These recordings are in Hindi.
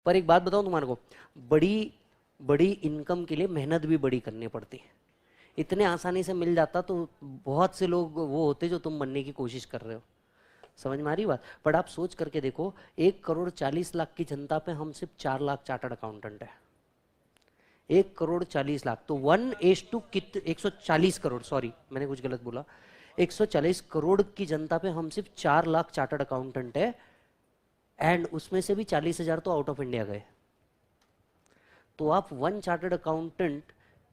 पर एक बात बताऊं तुम्हारे को, बड़ी बड़ी इनकम के लिए मेहनत भी बड़ी करनी पड़ती है। इतने आसानी से मिल जाता तो बहुत से लोग वो होते जो तुम बनने की कोशिश कर रहे हो। समझ में आ रही बात? बट आप सोच करके देखो, 1 करोड़ 40 लाख की जनता पे हम सिर्फ 4 लाख चार्टर्ड अकाउंटेंट है। 1 करोड़ 40 लाख, तो 1:, कित 140 करोड़, सॉरी मैंने कुछ गलत बोला, 140 करोड़ की जनता पे हम सिर्फ 4 लाख चार्टर्ड अकाउंटेंट है। एंड उसमें से भी 40,000 तो आउट ऑफ इंडिया गए। तो आप 1 चार्टर्ड अकाउंटेंट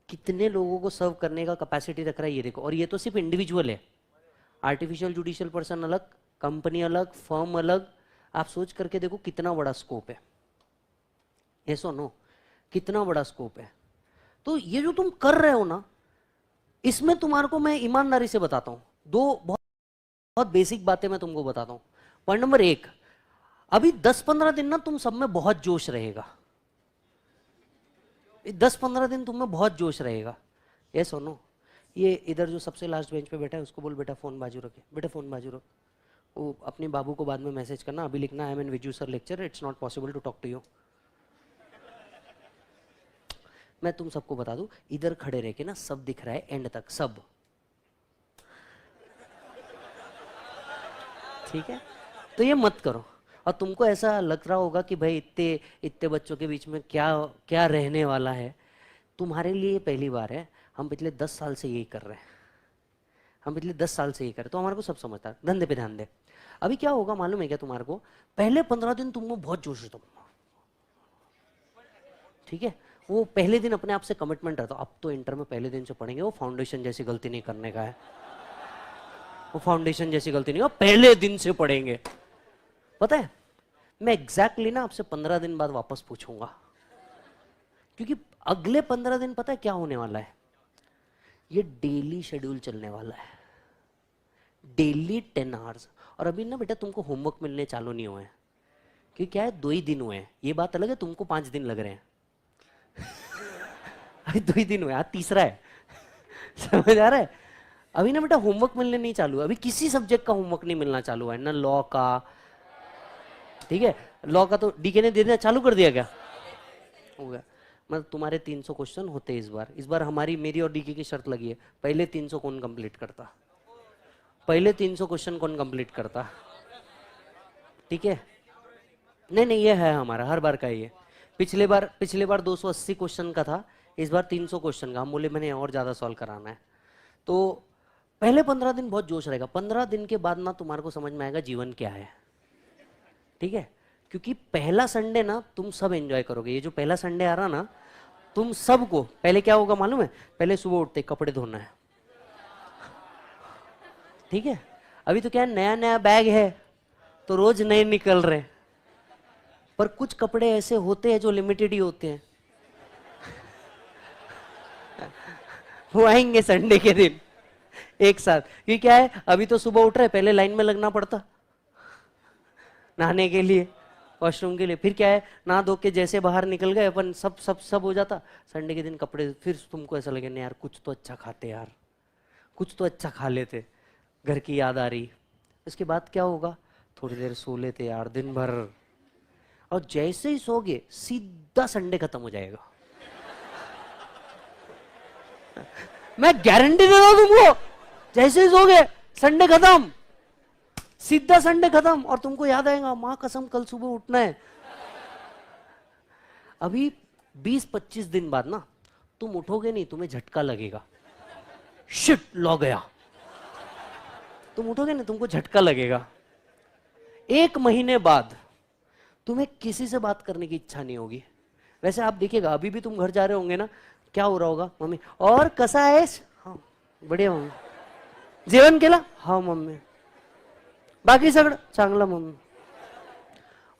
कितने लोगों को सर्व करने का कैपेसिटी रख रहा है ये देखो। और ये तो सिर्फ इंडिविजुअल है, आर्टिफिशियल जुडिशियल पर्सन अलग, कंपनी अलग, फर्म अलग। आप सोच करके देखो कितना बड़ा स्कोप है। यस और नो? कितना बड़ा स्कोप है। तो ये जो तुम कर रहे हो ना, इसमें तुम्हारे को मैं ईमानदारी से बताता हूं, दो बहुत बहुत बेसिक बातें मैं तुमको बताता हूं। पॉइंट नंबर 1, अभी 10-15 दिन ना तुम सब में बहुत जोश रहेगा। 10-15 दिन तुम में बहुत जोश रहेगा। ये सुनो, ये इधर जो सबसे लास्ट बेंच पे बैठा है उसको बोल बेटा फोन बाजू रखे, बेटा फोन बाजू रख। वो अपने बाबू को बाद में मैसेज करना, अभी लिखना I am in Viju sir lecture, it's not possible to talk to you. मैं तुम सबको बता दूं, इधर खड़े रह के ना सब दिख रहा है एंड तक, सब ठीक है। तो ये मत करो। और तुमको ऐसा लग रहा होगा कि भाई इतने इतने बच्चों के बीच में क्या क्या रहने वाला है, तुम्हारे लिए ये पहली बार है। हम पिछले 10 साल से यही कर रहे हैं, हम पिछले 10 साल से यही कर रहे हैं, तो हमारे को सब समझता है। धंधे पे ध्यान दे। अभी क्या होगा मालूम है क्या तुम्हारे को? पहले 15 दिन तुमको बहुत जोश है, तुम ठीक है, वो पहले दिन अपने आप से कमिटमेंट रहता, अब तो इंटर में पहले दिन से पढ़ेंगे, वो फाउंडेशन जैसी गलती नहीं करने का है, वो फाउंडेशन जैसी गलती नहीं, वो पहले दिन से पढ़ेंगे। पता है मैं एग्जैक्टली ना आपसे 15 दिन बाद वापस पूछूंगा, क्योंकि अगले 15 दिन पता है क्या होने वाला है? ये डेली शेड्यूल चलने वाला है, डेली 10 आवर्स। और अभी ना बेटा तुमको होमवर्क मिलने चालू नहीं हुए हैं, क्योंकि क्या है 2 ही दिन हुए हैं। ये बात अलग है तुमको 5 दिन लग रहे हैं। अभी 2 ही दिन हुए, आज तीसरा है। समझ आ रहा है? अभी ना बेटा होमवर्क मिलने नहीं चालू है, अभी किसी सब्जेक्ट का होमवर्क नहीं मिलना चालू है ना, लॉ का, ठीक है। लॉ का तो डीके ने दे देना चालू कर दिया क्या? हो गया। मतलब तुम्हारे 300 क्वेश्चन होते हैं इस बार हमारी मेरी और डीके की शर्त लगी है, पहले 300 कौन कंप्लीट करता, पहले 300 क्वेश्चन कौन कंप्लीट करता, ठीक है। नहीं नहीं ये है हमारा हर बार का ये। पिछले बार 280 क्वेश्चन का था, इस बार 300 क्वेश्चन का। हम बोले मैंने और ज्यादा सॉल्व कराना है। तो पहले 15 दिन बहुत जोश रहेगा, 15 दिन के बाद ना तुम्हारे को समझ में आएगा जीवन क्या है, ठीक है। क्योंकि पहला संडे ना तुम सब एंजॉय करोगे। ये जो पहला संडे आ रहा ना, तुम सबको पहले क्या होगा मालूम है? पहले सुबह उठते कपड़े धोना है, ठीक है। अभी तो क्या है, नया नया बैग है तो रोज नए निकल रहे, पर कुछ कपड़े ऐसे होते हैं जो लिमिटेड ही होते हैं। वो आएंगे संडे के दिन एक साथ। ये क्या है, अभी तो सुबह उठ रहे, पहले लाइन में लगना पड़ता नहाने के लिए, वॉशरूम के लिए, फिर क्या है नहा धो के जैसे बाहर निकल गए अपन, सब हो जाता। संडे के दिन कपड़े, फिर तुमको ऐसा लगे नहीं यार कुछ तो अच्छा खाते यार, कुछ तो अच्छा खा लेते, घर की याद आ रही। उसके बाद क्या होगा, थोड़ी देर सो लेते यार दिन भर, और जैसे ही सोगे सीधा संडे खत्म हो जाएगा। मैं गारंटी दे रहा हूं तुमको, जैसे ही सोगे संडे खत्म, सीधा संडे खत्म। और तुमको याद आएगा मां कसम कल सुबह उठना है। अभी 20-25 दिन बाद ना तुम उठोगे नहीं, तुम्हें झटका लगेगा, शिट लॉ गया। तुम उठोगे नहीं, तुमको झटका लगेगा। 1 महीने बाद तुम्हें किसी से बात करने की इच्छा नहीं होगी। वैसे आप देखिएगा अभी भी तुम घर जा रहे होंगे ना, क्या हो रहा होगा, मम्मी और कसा है? हाँ बढ़िया मम्मी, जेवण केला? हाँ मम्मी, बाकी सगळं चांगला मम्मी।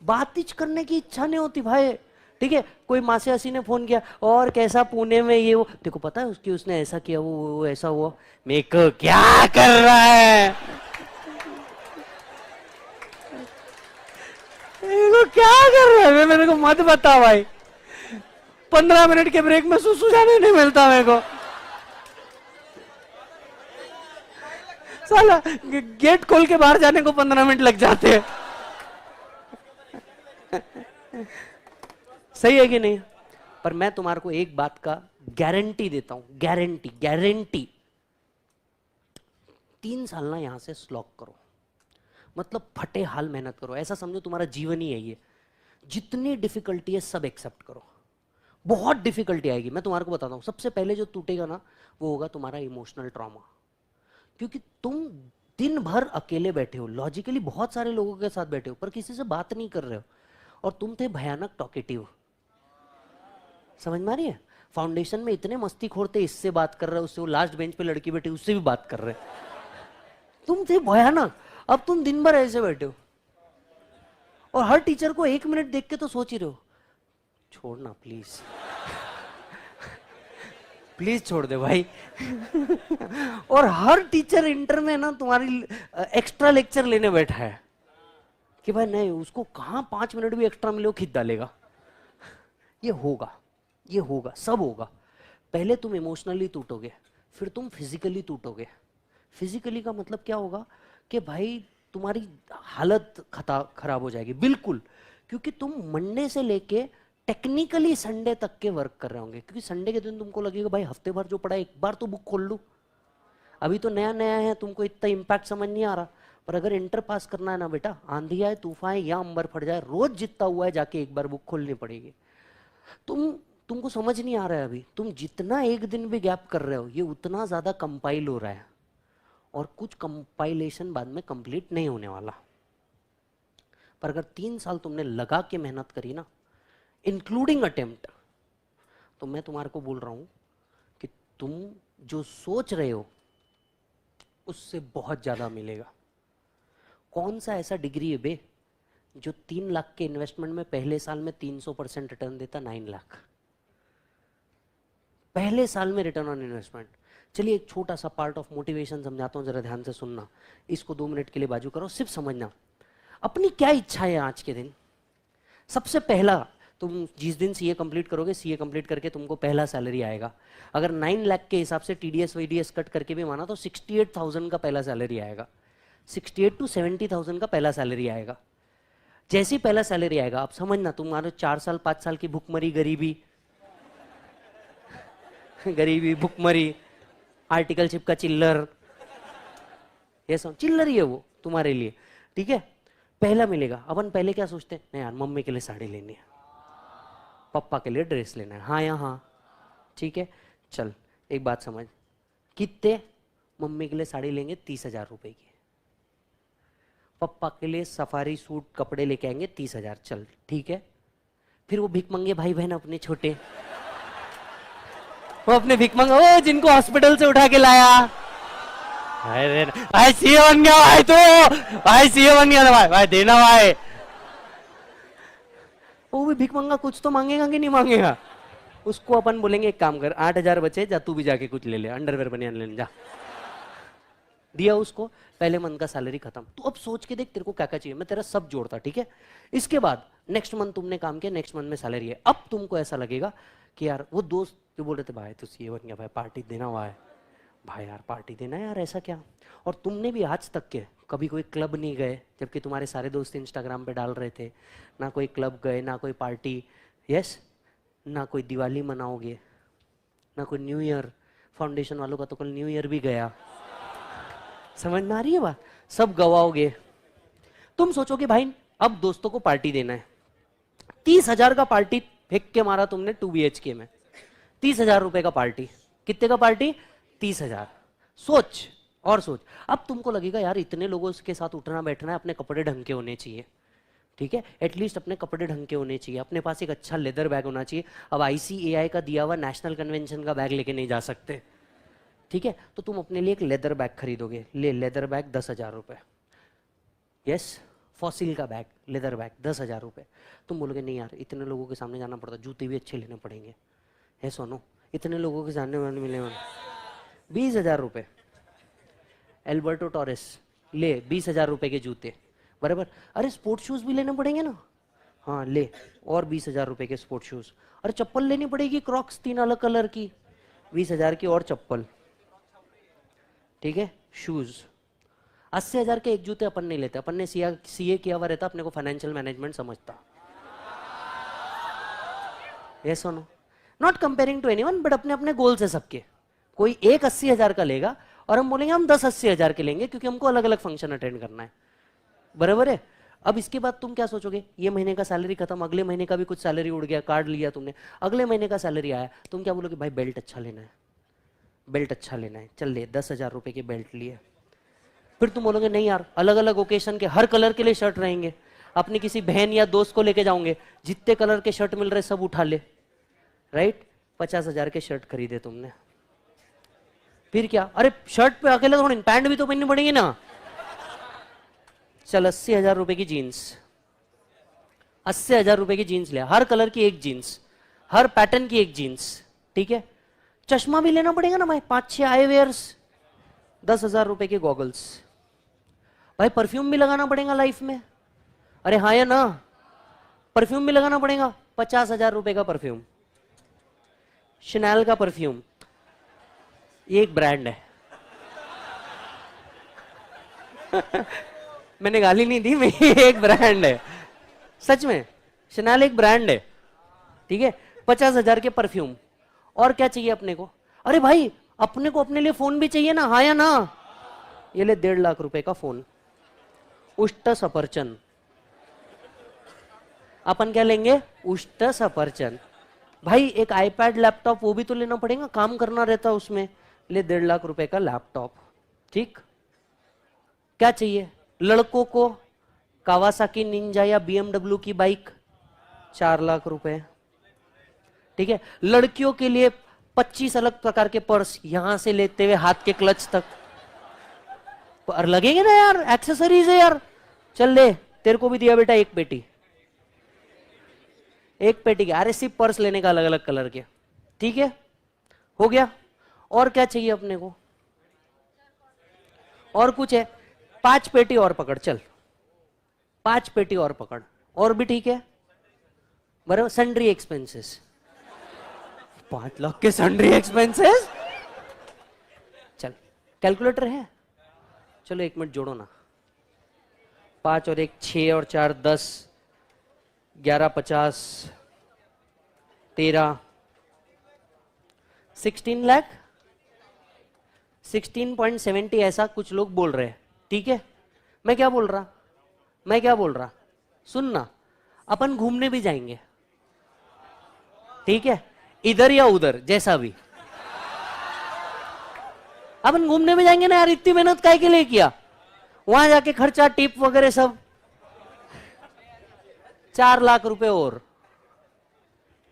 बात ही करने की इच्छा नहीं होती भाई, ठीक है। कोई मासी हसी ने फोन किया और कैसा पुणे में ये वो, देखो पता है उसकी, उसने ऐसा किया, वो ऐसा हुआ। मेरे को क्या कर रहा है, मेरे को क्या कर रहा है, मेरे को मत बता भाई। 15 मिनट के ब्रेक में सुसु जाने नहीं मिलता मेरे को। साला गेट खोल के बाहर जाने को 15 मिनट लग जाते हैं। सही है कि नहीं? पर मैं तुम्हारे को एक बात का गारंटी देता हूं, गारंटी गारंटी, 3 साल ना यहां से स्लॉक करो, मतलब फटे हाल मेहनत करो, ऐसा समझो तुम्हारा जीवन ही है ये। जितनी डिफिकल्टी है सब एक्सेप्ट करो। बहुत डिफिकल्टी आएगी, मैं तुम्हारे को बताता हूं। सबसे पहले जो टूटेगा ना वो होगा तुम्हारा इमोशनल ट्रॉमा, क्योंकि तुम दिन भर अकेले बैठे हो, लॉजिकली बहुत सारे लोगों के साथ बैठे हो पर किसी से बात नहीं कर रहे हो, और तुम थे भयानक टॉकेटिव। समझ में आ रही है? फाउंडेशन में इतने मस्ती खोरते, इससे बात कर रहे हो, उससे, वो लास्ट बेंच पे लड़की बैठी उससे भी बात कर रहे हो, तुम थे भयानक। अब तुम दिन भर ऐसे बैठे हो और हर टीचर को 1 मिनट देख के तो सोच ही रहे हो छोड़ना प्लीज, प्लीज छोड़ दे भाई। और हर टीचर इंटर में ना तुम्हारी एक्स्ट्रा लेक्चर लेने बैठा है कि भाई नहीं, उसको कहां 5 मिनट भी एक्स्ट्रा मिले वो खींच डालेगा। ये होगा, ये होगा, सब होगा। पहले तुम इमोशनली टूटोगे, फिर तुम फिजिकली टूटोगे। फिजिकली का मतलब क्या होगा कि भाई तुम्हारी हालत खराब हो जाएगी बिल्कुल, क्योंकि तुम मंडे से लेके टेक्निकली संडे तक के वर्क कर रहे होंगे, क्योंकि संडे के दिन तुमको लगेगा भाई हफ्ते भर जो पड़ा है एक बार तो बुक खोल लूं। अभी तो नया नया है, तुमको इतना इंपैक्ट समझ नहीं आ रहा, पर अगर इंटर पास करना है ना बेटा, आंधी आए तूफान आए या अंबर फट जाए, रोज जितना हुआ है जाके एक बार बुक खोलनी पड़ेगी। तुमको समझ नहीं आ रहा है अभी, तुम जितना एक दिन भी गैप कर रहे हो ये उतना ज्यादा कंपाइल हो रहा है, और कुछ कंपाइलेशन बाद में कंप्लीट नहीं होने वाला। पर अगर 3 साल तुमने लगा के मेहनत करी ना, इंक्लूडिंग अटेम्प्ट, तो मैं तुम्हारे को बोल रहा हूं कि तुम जो सोच रहे हो उससे बहुत ज्यादा मिलेगा। कौन सा ऐसा डिग्री है बे जो 3 लाख के इन्वेस्टमेंट में पहले साल में 300% रिटर्न देता? 9 लाख पहले साल में रिटर्न ऑन इन्वेस्टमेंट। चलिए एक छोटा सा पार्ट ऑफ मोटिवेशन समझाता हूं, जरा ध्यान से सुनना। इसको 2 मिनट के लिए बाजू करो, सिर्फ समझना अपनी क्या इच्छा है आज के दिन। सबसे पहला, तुम जिस दिन सीए कंप्लीट करोगे, सीए कंप्लीट करके तुमको पहला सैलरी आएगा। अगर 9 लाख के हिसाब से टीडीएस वीडीएस कट करके भी माना तो 68,000 का पहला सैलरी आएगा, 68 to 70,000 का पहला सैलरी आएगा। जैसे ही पहला सैलरी आएगा, आप समझना, तुम्हारे 4 साल 5 साल की भुखमरी, गरीबी गरीबी भुखमरी, आर्टिकलशिप का चिल्लर, ये सब चिल्लर ही है वो तुम्हारे लिए, ठीक है? पहला मिलेगा। अपन पहले क्या सोचते हैं, नहीं यार मम्मी के लिए साड़ी लेनी है, पापा के लिए ड्रेस लेना है, हाँ या हाँ, ठीक है चल एक बात समझ, कितने? मम्मी के लिए साड़ी लेंगे 30,000 रुपए की, पापा के लिए सफारी सूट कपड़े लेके आएंगे 30,000, चल ठीक है। फिर वो भिख मंगे भाई बहन अपने छोटे, वो अपने भिख मंगे, ओ जिनको हॉस्पिटल से उठा के लाया, भाई सीए बन गया भाई, तो भाई सीए बन गया ना भाई, भाई देना भाई। वो भी भिख मंगा कुछ तो मांगेगा कि नहीं मांगेगा? उसको अपन बोलेंगे एक काम कर, 8,000 बचे, जा तू भी जाके कुछ ले ले, अंडरवेयर बनियान लेने जा। दिया उसको, पहले मंथ का सैलरी खत्म। तू अब सोच के देख तेरे को क्या क्या चाहिए, मैं तेरा सब जोड़ता, ठीक है? इसके बाद नेक्स्ट मंथ तुमने काम किया, नेक्स्ट मंथ में सैलरी है। अब तुमको ऐसा लगेगा कि यार वो दोस्त जो बोल रहे थे भाई तू सीए बन गया भाई, पार्टी देना भाई, भाई यार पार्टी देना यार, ऐसा क्या? और तुमने भी आज तक के कभी कोई क्लब नहीं गए, जबकि तुम्हारे सारे दोस्त इंस्टाग्राम पे डाल रहे थे, ना कोई क्लब गए, ना कोई पार्टी, यस, ना कोई दिवाली मनाओगे, ना कोई न्यू ईयर। फाउंडेशन वालों का तो कल न्यू ईयर भी गया, समझ में आ रही है बात? सब गवाओगे। तुम सोचोगे भाई अब दोस्तों को पार्टी देना है, 30,000 का पार्टी फेंक के मारा तुमने 2 BHK में, 30,000 रुपए का पार्टी, कितने का पार्टी? 30,000। सोच और सोच, अब तुमको लगेगा यार इतने लोगों के साथ उठना बैठना है, अपने कपड़े ढंग के होने चाहिए, ठीक है? एटलीस्ट अपने कपड़े ढंग के होने चाहिए, अपने पास एक अच्छा लेदर बैग होना चाहिए। अब ICAI का दिया हुआ नेशनल कन्वेंशन का बैग लेके नहीं जा सकते, ठीक है? तो तुम अपने लिए एक लेदर बैग खरीदोगे, ले लेदर बैग 10,000 रुपए, यस, फॉसिल का बैग, लेदर बैग 10,000 रुपए। तुम बोलोगे नहीं यार इतने लोगों के सामने जाना पड़ता, जूते भी अच्छे लेने पड़ेंगे, है सोनो, इतने लोगों के सामने मिले 20,000 रुपए। एल्बर्टो टॉरेस ले 20,000 रुपए के जूते, बराबर। अरे स्पोर्ट्स शूज भी लेने पड़ेंगे ना, हाँ ले, और 20,000 रुपए के स्पोर्ट्स शूज। अरे चप्पल लेनी पड़ेगी क्रॉक्स 3 अलग कलर की, 20,000 की और चप्पल, ठीक है? शूज 80,000 के एक जूते अपन नहीं लेते, अपन ने सीए किया हुआ रहता, अपने को फाइनेंशियल मैनेजमेंट समझता। यस और no? Not comparing to anyone, but अपने अपने गोल्स है सबके। कोई एक 80,000 का लेगा और हम बोलेंगे हम 10 80,000 के लेंगे, क्योंकि हमको अलग अलग फंक्शन अटेंड करना है। बराबर है? अब इसके बाद तुम क्या सोचोगे, ये महीने का सैलरी खत्म, अगले महीने का भी कुछ सैलरी उड़ गया, कार्ड लिया तुमने, अगले महीने का सैलरी आया, तुम क्या बोलोगे, भाई बेल्ट अच्छा लेना है, बेल्ट अच्छा लेना है, चल ले 10,000 रुपए के बेल्ट लिए। फिर तुम बोलोगे नहीं यार, अलग अलग ओकेशन के हर कलर के लिए शर्ट रहेंगे, अपनी किसी बहन या दोस्त को लेके जाओगे, जितने कलर के शर्ट मिल रहे सब उठा ले, राइट? 50,000 के शर्ट खरीदे तुमने। फिर क्या, अरे शर्ट पे अकेले थोड़ी, पैंट भी तो पहननी पड़ेगी ना। चल 80,000 रुपए की जीन्स, 80,000 रुपए की जीन्स लिया, हर कलर की एक जीन्स, हर पैटर्न की एक जीन्स, ठीक है? चश्मा भी लेना पड़ेगा ना भाई, 5-6 आई वेयर्स, 10,000 रुपए के गॉगल्स, भाई परफ्यूम भी लगाना पड़ेगा लाइफ में, अरे हाँ या ना? परफ्यूम भी लगाना पड़ेगा, 50,000 रुपए का परफ्यूम, शनैल का परफ्यूम, ये एक ब्रांड है। मैंने गाली नहीं दी, मैं एक ब्रांड है, सच में शनैल एक ब्रांड है, ठीक है? 50,000 के परफ्यूम। और क्या चाहिए अपने को? अरे भाई अपने को अपने लिए फोन भी चाहिए ना, हाँ या ना? ये ले 1.5 लाख रुपए का फोन, उष्ट सफरचंद। अपन क्या लेंगे? उष्ट सफरचंद। भाई एक आईपैड लैपटॉप वो भी तो लेना पड़ेगा, काम करना रहता उसमें, ले 1.5 लाख रुपए का लैपटॉप, ठीक? क्या चाहिए लड़कों को? कावासाकी निंजा या बीएमडब्ल्यू की बाइक, 4 लाख रुपए, ठीक है? लड़कियों के लिए 25 अलग प्रकार के पर्स, यहां से लेते हुए हाथ के क्लच तक, पर लगेंगे ना यार, एक्सेसरीज है यार। चल ले, तेरे को भी दिया बेटा एक पेटी, एक पेटी के, अरे सिर्फ पर्स लेने का अलग अलग कलर के, ठीक है? हो गया। और क्या चाहिए अपने को? और कुछ है? 5 पेटी और पकड़, चल 5 पेटी और पकड़, और भी ठीक है, बराबर? सन्ड्री एक्सपेंसेस, 5 लाख के सन्ड्री एक्सपेंसेस, चल कैलकुलेटर है, चलो 1 मिनट जोड़ो ना, 5 और 1 6 और 4 10, 11 50, 13, 16 लाख, 16.70 ऐसा कुछ लोग बोल रहे हैं, ठीक है? मैं क्या बोल रहा, मैं क्या बोल रहा, सुनना, अपन घूमने भी जाएंगे, ठीक है? इधर या उधर जैसा भी, अपन घूमने भी जाएंगे ना यार, इतनी मेहनत काहे के लिए किया? वहां जाके खर्चा टिप वगैरह सब, 4 लाख रुपए और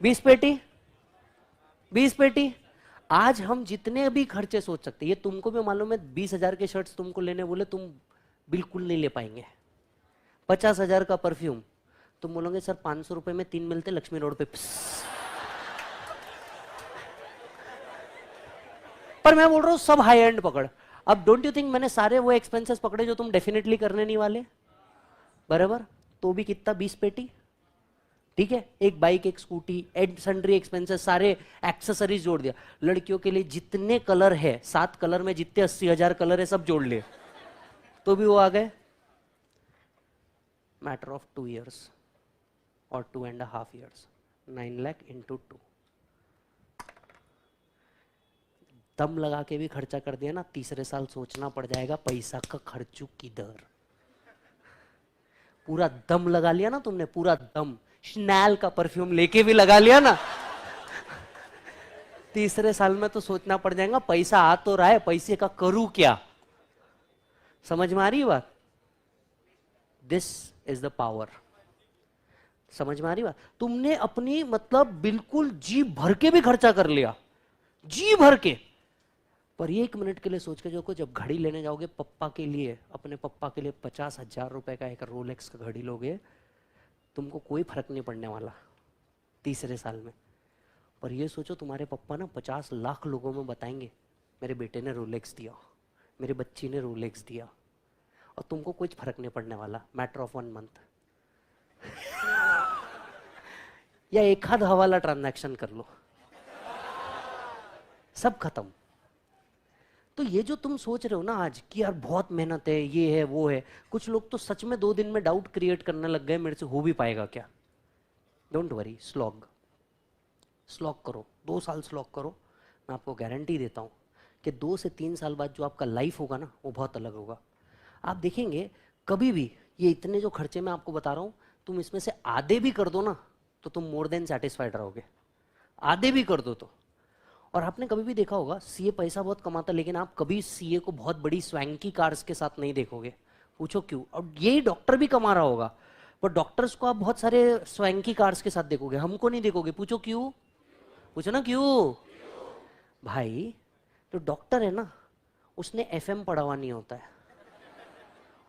20 पेटी, 20 पेटी। आज हम जितने भी खर्चे सोच सकते, ये तुमको भी मालूम है, 20,000 के शर्ट्स तुमको लेने बोले तुम बिल्कुल नहीं ले पाएंगे। 50,000 का परफ्यूम तुम बोलोगे सर 500 रुपए में 3 मिलते लक्ष्मी रोड पे, पर मैं बोल रहा हूं सब हाई एंड पकड़। अब डोंट यू थिंक मैंने सारे वो एक्सपेंसेस पकड़े जो तुम डेफिनेटली करने नहीं वाले, बराबर? तो भी कितना, 20 पेटी, ठीक है? एक बाइक, एक स्कूटी, एड सन्ड्री एक्सपेंसेस, सारे एक्सेसरीज जोड़ दिया। लड़कियों के लिए जितने कलर है, 7 कलर में जितने 80,000 कलर है सब जोड़ लिए, तो भी वो आ गए। मैटर ऑफ 2 years और 2.5 years, 9 लाख इंटू 2, दम लगा के भी खर्चा कर दिया ना, तीसरे साल सोचना पड़ जाएगा पैसा का खर्चू किधर। पूरा दम लगा लिया ना तुमने, पूरा दम, शनैल का परफ्यूम लेके भी लगा लिया ना, तीसरे साल में तो सोचना पड़ जाएगा पैसा आ तो रहा है, पैसे का करूं क्या? समझ में आ रही बात? This is the power. समझ में आ रही बात? तुमने अपनी मतलब बिल्कुल जी भर के भी खर्चा कर लिया, जी भर के, पर 1 मिनट के लिए सोच के जो, जब घड़ी लेने जाओगे पप्पा के लिए, अपने पप्पा के लिए 50,000 रुपए का एक रोलेक्स का घड़ी लोगे, तुमको कोई फर्क नहीं पड़ने वाला तीसरे साल में। पर ये सोचो तुम्हारे पप्पा ना 50 लाख लोगों में बताएंगे मेरे बेटे ने रोलेक्स दिया, मेरे बच्ची ने रोलेक्स दिया, और तुमको कुछ फर्क नहीं पड़ने वाला, मैटर ऑफ 1 मंथ। या एक आध हवाला ट्रांजैक्शन कर लो, सब खत्म। तो ये जो तुम सोच रहे हो ना आज कि यार बहुत मेहनत है, ये है वो है, कुछ लोग तो सच में 2 दिन में डाउट क्रिएट करने लग गए मेरे से हो भी पाएगा क्या। डोंट वरी, स्लॉग, स्लॉग करो, 2 साल स्लॉग करो, मैं आपको गारंटी देता हूँ कि 2 से 3 साल बाद जो आपका लाइफ होगा ना वो बहुत अलग होगा। आप देखेंगे कभी भी ये इतने जो खर्चे मैं आपको बता रहा हूँ, तुम इसमें से आधे भी कर दो ना तो तुम मोर देन सेटिस्फाइड रहोगे, आधे भी कर दो तो। और आपने कभी भी देखा होगा सीए पैसा बहुत कमाता, लेकिन आप कभी सीए को बहुत बड़ी स्वैंकी कार्स के साथ नहीं देखोगे। पूछो क्यों? और यही डॉक्टर भी कमा रहा होगा, पर डॉक्टर्स को आप बहुत सारे स्वैंकी कार्स के साथ देखोगे, हमको नहीं देखोगे। पूछो क्यों? पूछो ना क्यों? भाई जो डॉक्टर है ना उसने एफएम पढ़ा हुआ नहीं होता है,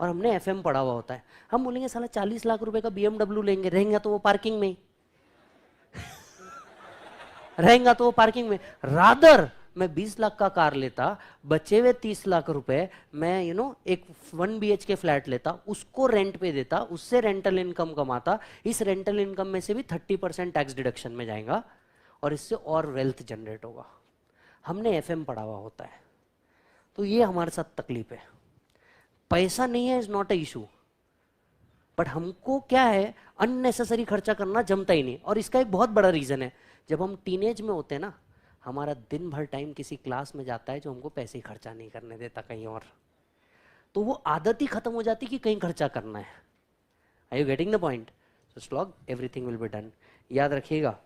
और हमने एफएम पढ़ा हुआ होता है। हम बोलेंगे साला 40 लाख रुपए का बीएमडब्ल्यू लेंगे, रहेंगे तो वो पार्किंग में ही रहेगा, तो वो पार्किंग में। रादर मैं 20 लाख का कार लेता, बचे हुए 30 लाख रुपए मैं एक 1 BHK फ्लैट लेता, उसको रेंट पे देता, उससे रेंटल इनकम कमाता, इस रेंटल इनकम में से भी 30% टैक्स डिडक्शन में जाएगा, और इससे और वेल्थ जनरेट होगा। हमने एफएम पढ़ा हुआ होता है, तो ये हमारे साथ तकलीफ है। पैसा नहीं है is not a issue, but हमको क्या है, अननेसेसरी खर्चा करना जमता ही नहीं। और इसका एक बहुत बड़ा रीजन है, जब हम टीनेज में होते हैं ना, हमारा दिन भर टाइम किसी क्लास में जाता है जो हमको पैसे खर्चा नहीं करने देता कहीं और, तो वो आदत ही खत्म हो जाती कि कहीं खर्चा करना है। Are you getting the point? So slog everything will be done. याद रखिएगा,